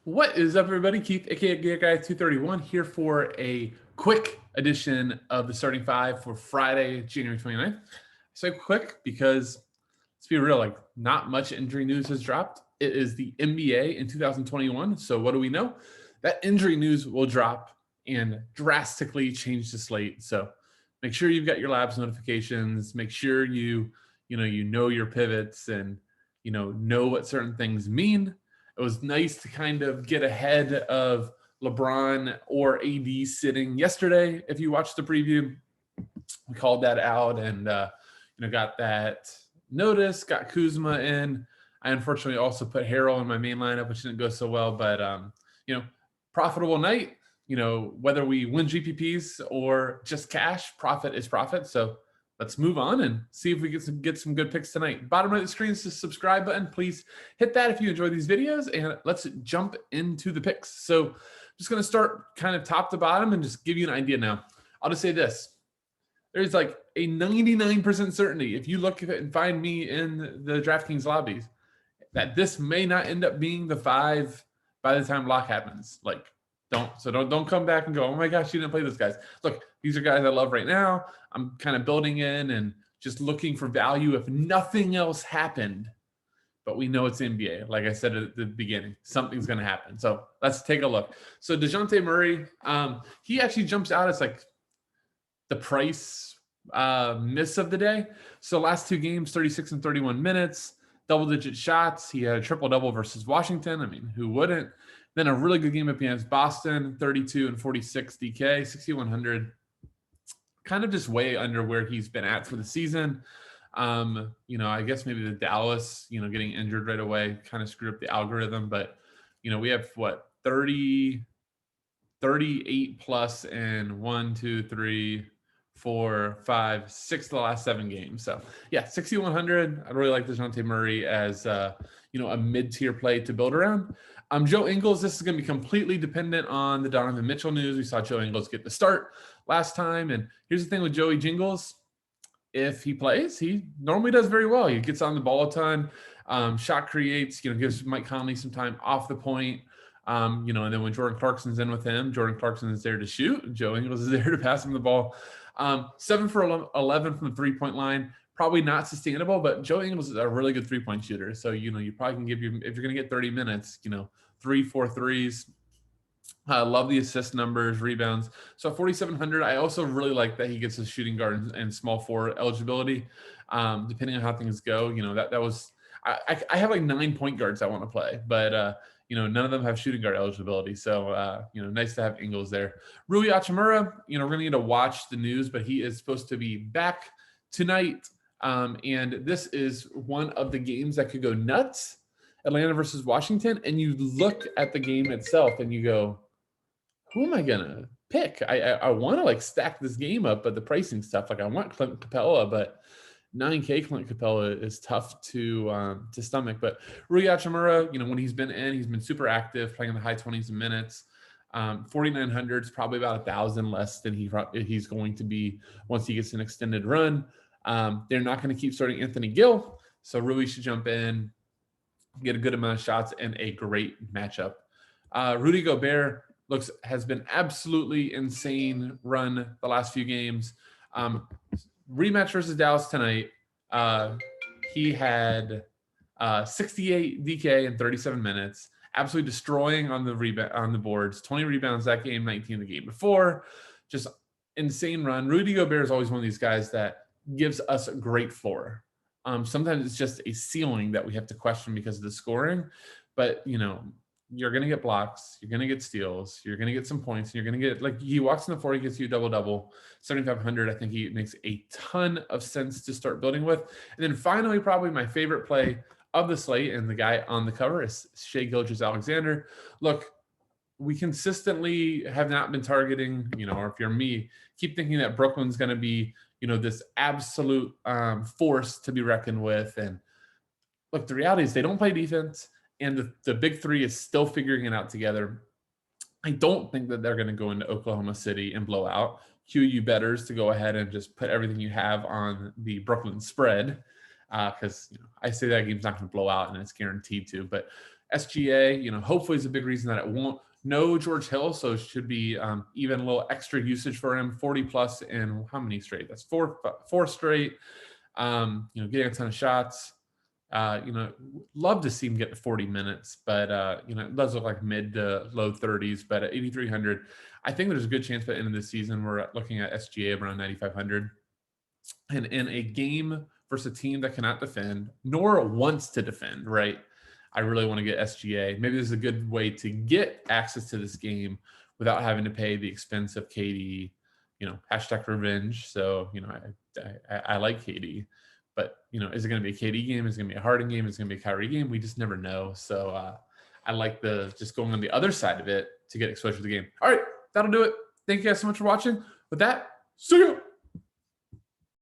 What is up, everybody? Keith, aka Gear Guy 231, here for a quick edition of the starting five for Friday, January 29th. I say quick because, let's be real, like not much injury news has dropped. It is the NBA in 2021. So what do we know? That injury news will drop and drastically change the slate. So make sure you've got your labs notifications. Make sure you know your pivots and know what certain things mean. It was nice to kind of get ahead of LeBron or AD sitting yesterday. If you watched the preview, we called that out and got that notice, got Kuzma in. I unfortunately also put Harrell in my main lineup, which didn't go so well, but profitable night. Whether we win GPPs or just cash, profit is profit. So let's move on and see if we get some good picks tonight. Bottom right of the screen is the subscribe button. Please hit that if you enjoy these videos, and let's jump into the picks. So I'm just going to start kind of top to bottom and just give you an idea now. I'll just say this. There's like a 99% certainty, if you look at it and find me in the Draftkings lobbies, that this may not end up being the 5 by the time lock happens. Don't come back and go, oh my gosh, you didn't play this guys. Look, these are guys I love right now. I'm kind of building in and just looking for value if nothing else happened. But we know it's NBA. Like I said at the beginning, something's going to happen. So let's take a look. So DeJounte Murray, he actually jumps out as like the price miss of the day. So last 2 games, 36 and 31 minutes, double-digit shots. He had a triple-double versus Washington. I mean, who wouldn't? Then a really good game against Boston, 32 and 46 DK, 6,100. Kind of just way under where he's been at for the season. I guess maybe the Dallas, getting injured right away kind of screwed up the algorithm. But, we have 38 plus in 1, 2, 3, 4, 5, 6 of the last 7 games. So yeah, 6,100. I really like DeJounte Murray as a mid-tier play to build around. Joe Ingles, this is going to be completely dependent on the Donovan Mitchell news. We saw Joe Ingles get the start last time. And here's the thing with Joey Jingles. If he plays, he normally does very well. He gets on the ball a ton, shot creates, gives Mike Conley some time off the point. And then when Jordan Clarkson's in with him, Jordan Clarkson is there to shoot. Joe Ingles is there to pass him the ball. 7 for 11 from the 3-point line. Probably not sustainable, but Joe Ingles is a really good 3-point shooter. So, you probably can if you're going to get 30 minutes, 3, 4 threes. Love the assist numbers, rebounds. So 4,700. I also really like that he gets his shooting guard and small forward eligibility. Depending on how things go, that was, I have like 9 point guards I want to play, but none of them have shooting guard eligibility. So, nice to have Ingles there. Rui Hachimura, we're going to need to watch the news, but he is supposed to be back tonight. And this is one of the games that could go nuts. Atlanta versus Washington. And you look at the game itself and you go, who am I going to pick? I want to stack this game up, but the pricing stuff, I want Clint Capella, but 9K Clint Capella is tough to stomach. But Rui Hachimura, when he's been super active, playing in the high 20s in minutes. 4,900 is probably about 1,000 less than he's going to be once he gets an extended run. They're not going to keep starting Anthony Gill, so Rui should jump in, get a good amount of shots, and a great matchup. Rudy Gobert has been absolutely insane run the last few games. Rematch versus Dallas tonight. He had 68 DK in 37 minutes, absolutely destroying on the boards. 20 rebounds that game, 19 the game before. Just insane run. Rudy Gobert is always one of these guys that gives us a great floor. Sometimes it's just a ceiling that we have to question because of the scoring, but you're going to get blocks, you're going to get steals, you're going to get some points, and you're going to get, he walks in the floor, he gets you double-double. 7,500, I think he makes a ton of sense to start building with. And then finally, probably my favorite play of the slate, and the guy on the cover is Shai Gilgeous-Alexander. Look, we consistently have not been targeting, or if you're me, keep thinking that Brooklyn's going to be, this absolute force to be reckoned with. And look, the reality is they don't play defense, and the big three is still figuring it out together. I don't think that they're going to go into Oklahoma City and blow out. Cue you bettors to go ahead and just put everything you have on the Brooklyn spread, because I say that game's not going to blow out and it's guaranteed to. But SGA, hopefully is a big reason that it won't. No George Hill, so it should be even a little extra usage for him. 40 plus in how many straight? That's four straight. Getting a ton of shots. Love to see him get to 40 minutes, but it does look like mid to low 30s. But at 8,300, I think there's a good chance by the end of the season we're looking at SGA around 9,500. And in a game versus a team that cannot defend nor wants to defend, right? I really want to get SGA. Maybe this is a good way to get access to this game without having to pay the expense of KD, hashtag revenge. So, I like KD, but, is it going to be a KD game? Is it going to be a Harden game? Is it going to be a Kyrie game? We just never know. So I like just going on the other side of it to get exposure to the game. All right, that'll do it. Thank you guys so much for watching. With that, see you.